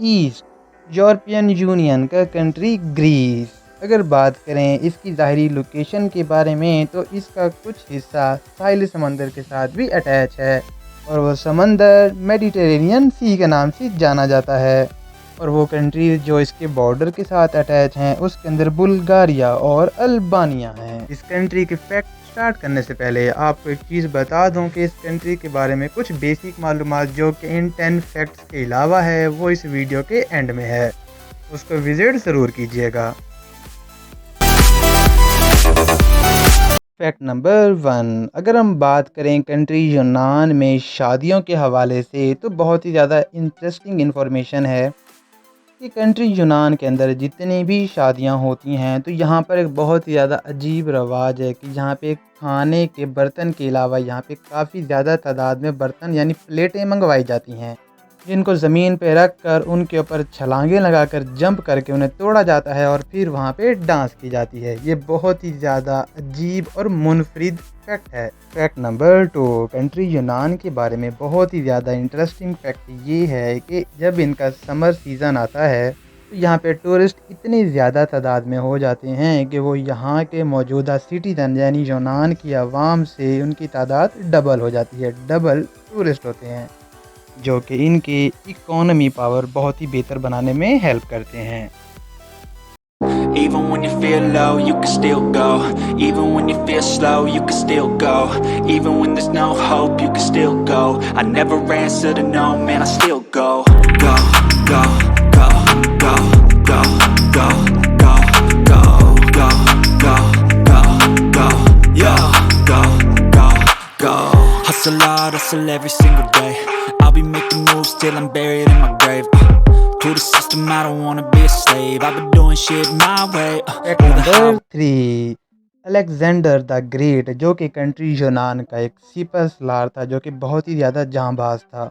East European union का country Greece. अगर बात करें इसकी ज़ाहरी लोकेशन के बारे में तो इसका कुछ हिस्सा साहिल समंदर के साथ भी अटैच है और वो समंदर मेडिटेरेनियन सी के नाम से जाना जाता है। और वो कंट्रीज जो इसके बॉर्डर के साथ अटैच हैं उसके अंदर बुल्गारिया और अल्बानिया हैं। इस कंट्री के फैक्ट स्टार्ट करने से पहले आपको एक चीज़ बता दूं कि इस कंट्री के बारे में कुछ बेसिक मालूमात जो कि इन 10 फैक्ट्स के अलावा है वो इस वीडियो के एंड में है, उसको विजिट ज़रूर कीजिएगा। फैक्ट नंबर 1, अगर हम बात करें कंट्री यूनान में शादियों के हवाले से तो बहुत ही ज़्यादा इंटरेस्टिंग इन्फॉर्मेशन है कि कंट्री यूनान के अंदर जितनी भी शादियां होती हैं तो यहाँ पर एक बहुत ही ज़्यादा अजीब रवाज है कि यहाँ पे खाने के बर्तन के अलावा यहाँ पे काफ़ी ज़्यादा तादाद में बर्तन यानी प्लेटें मंगवाई जाती हैं, जिनको ज़मीन पे रख कर उनके ऊपर छलांगे लगाकर जंप करके उन्हें तोड़ा जाता है और फिर वहाँ पे डांस की जाती है। ये बहुत ही ज़्यादा अजीब और मुनफरिद फैक्ट है। फैक्ट नंबर 2, कंट्री यूनान के बारे में बहुत ही ज़्यादा इंटरेस्टिंग फैक्ट ये है कि जब इनका समर सीज़न आता है तो यहाँ पे टूरिस्ट इतनी ज़्यादा तादाद में हो जाते हैं कि वो यहाँ के मौजूदा सिटीजन यानी यूनान की आवाम से उनकी तादाद डबल हो जाती है। डबल टूरिस्ट होते हैं जो कि इनकी इकोनॉमी पावर बहुत ही बेहतर बनाने में हेल्प करते हैं। Even when you feel low, you can still go. Even when you feel slow, you can still go. Even when there's no hope, you can still go. I never answer to no, man, I still go. Go, go, go, go, go, go, go, go, go, go, go, go, yo, go, go, go. Hustle hard, hustle every single day. I'll be making moves till I'm buried in my grave. To the system, I don't wanna be a slave. I've been doing shit my way. Fact number 3, Alexander the great जो कि country यूनान का एक सिपह सलार था जो कि बहुत ही ज़्यादा जांबाज था।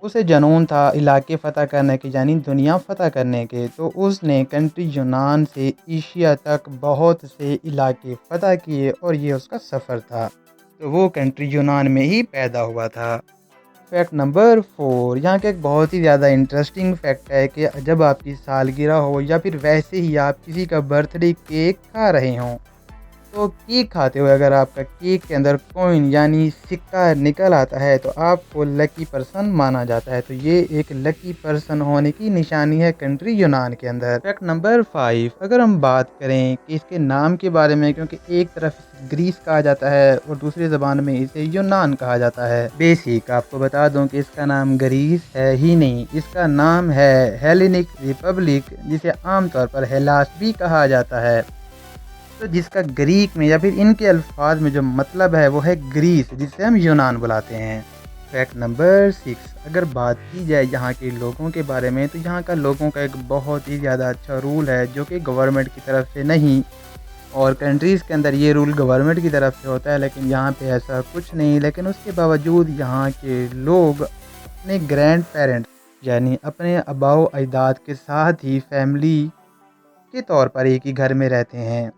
उसे जुनून था इलाके फ़तह करने के यानी दुनिया फ़तह करने के, तो उसने कंट्री यूनान से एशिया तक बहुत से इलाके फ़तह किए और ये उसका सफ़र था। तो वो कंट्री यूनान में ही पैदा हुआ था। फैक्ट नंबर 4, यहाँ का एक बहुत ही ज़्यादा इंटरेस्टिंग फैक्ट है कि जब आपकी सालगिरह हो या फिर वैसे ही आप किसी का बर्थडे केक खा रहे हों तो केक खाते हुए अगर आपका केक के अंदर कॉइन यानी सिक्का निकल आता है तो आपको लकी पर्सन माना जाता है। तो ये एक लकी पर्सन होने की निशानी है कंट्री यूनान के अंदर। फैक्ट नंबर 5, अगर हम बात करें कि इसके नाम के बारे में, क्योंकि एक तरफ ग्रीस कहा जाता है और दूसरी ज़बान में इसे यूनान कहा जाता है। बेसिक आपको बता दूं कि इसका नाम ग्रीस है ही नहीं, इसका नाम है हेलेनिक रिपब्लिक, जिसे आमतौर पर हेलास भी कहा जाता है। तो जिसका ग्रीक में या फिर इनके अल्फाज में जो मतलब है वो है ग्रीस, जिसे हम यूनान बुलाते हैं। फैक्ट नंबर 6, अगर बात की जाए यहाँ के लोगों के बारे में तो यहाँ का लोगों का एक बहुत ही ज़्यादा अच्छा रूल है जो कि गवर्नमेंट की तरफ से नहीं, और कंट्रीज़ के अंदर ये रूल गवर्नमेंट की तरफ से होता है लेकिन यहाँ पे ऐसा कुछ नहीं। लेकिन उसके बावजूद यहाँ के लोग अपने ग्रैंड पेरेंट्स यानी अपने आबाओ अजदाद के साथ ही फैमिली के तौर पर एक ही घर में रहते हैं।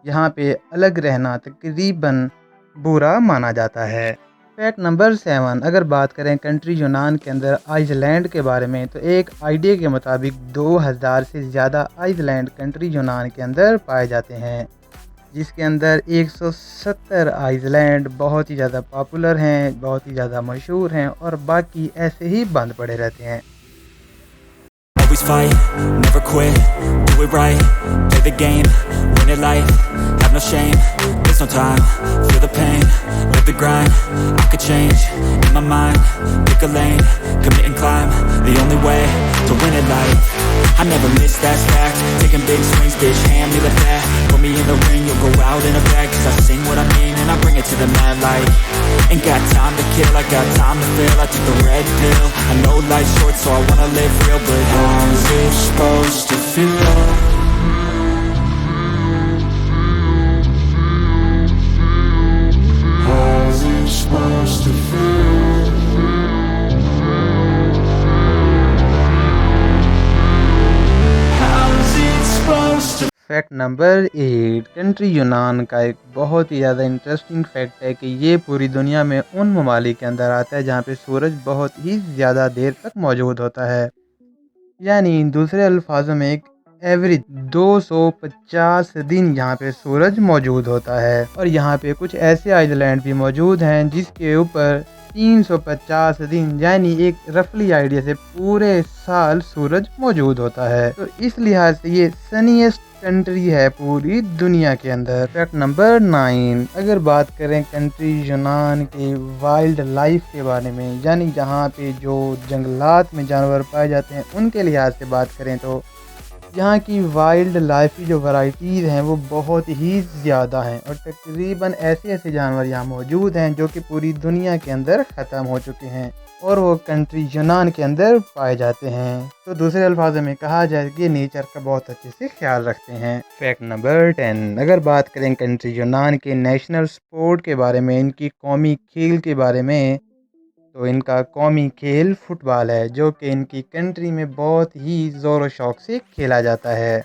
यहाँ पे अलग रहना तकरीबन बुरा माना जाता है। फैक्ट नंबर 7, अगर बात करें कंट्री यूनान के अंदर आइसलैंड के बारे में तो एक आइडिया के मुताबिक 2000 से ज़्यादा आइसलैंड कंट्री यूनान के अंदर पाए जाते हैं, जिसके अंदर 170 आइसलैंड बहुत ही ज़्यादा पॉपुलर हैं, बहुत ही ज़्यादा मशहूर हैं और बाकी ऐसे ही बंद पड़े रहते हैं। Always fight, never quit, do it right, play the game, win it life, have no shame, there's no time, feel the pain, live the grind, I could change, in my mind, pick a lane, commit and climb, the only way to win it life, I never miss, that's fact, taking big swings, bitch, hand me the bat. Put me in the ring, you'll go out in a bag. Cause I sing what I mean and I bring it to the mad light. Ain't got time to kill, I got time to feel. I took the red pill, I know life's short so I wanna live real. But how's it supposed to feel? How's it supposed to feel? How's it supposed to? Fact number 8, country यूनान का एक बहुत ही ज़्यादा interesting fact है कि ये पूरी दुनिया में उन ममालिक के अंदर आता है जहाँ पे सूरज बहुत ही ज़्यादा देर तक मौजूद होता है। यानी दूसरे अल्फाजों में एक एवरेज 250 दिन यहाँ पे सूरज मौजूद होता है। और यहाँ पे कुछ ऐसे आइलैंड भी मौजूद हैं जिसके ऊपर 350 दिन यानी एक रफली आइडिया से पूरे साल सूरज मौजूद होता है। तो इस लिहाज से ये सनीएस्ट कंट्री है पूरी दुनिया के अंदर। फैक्ट नंबर 9, अगर बात करें कंट्री यूनान के वाइल्ड लाइफ के बारे में, यानी जहाँ पे जो जंगलात में जानवर पाए जाते हैं उनके लिहाज से बात करें तो यहाँ की वाइल्ड लाइफ की जो वैरायटीज़ हैं वो बहुत ही ज़्यादा हैं और तकरीबन ऐसे ऐसे जानवर यहाँ मौजूद हैं जो कि पूरी दुनिया के अंदर ख़त्म हो चुके हैं और वो कंट्री यूनान के अंदर पाए जाते हैं। तो दूसरे अल्फाजों में कहा जाए कि नेचर का बहुत अच्छे से ख्याल रखते हैं। फैक्ट नंबर 10, अगर बात करें कंट्री यूनान के नेशनल स्पोर्ट के बारे में, इनकी कौमी खेल के बारे में, तो इनका कौमी खेल फुटबॉल है जो कि इनकी कंट्री में बहुत ही ज़ोर व शौक़ से खेला जाता है।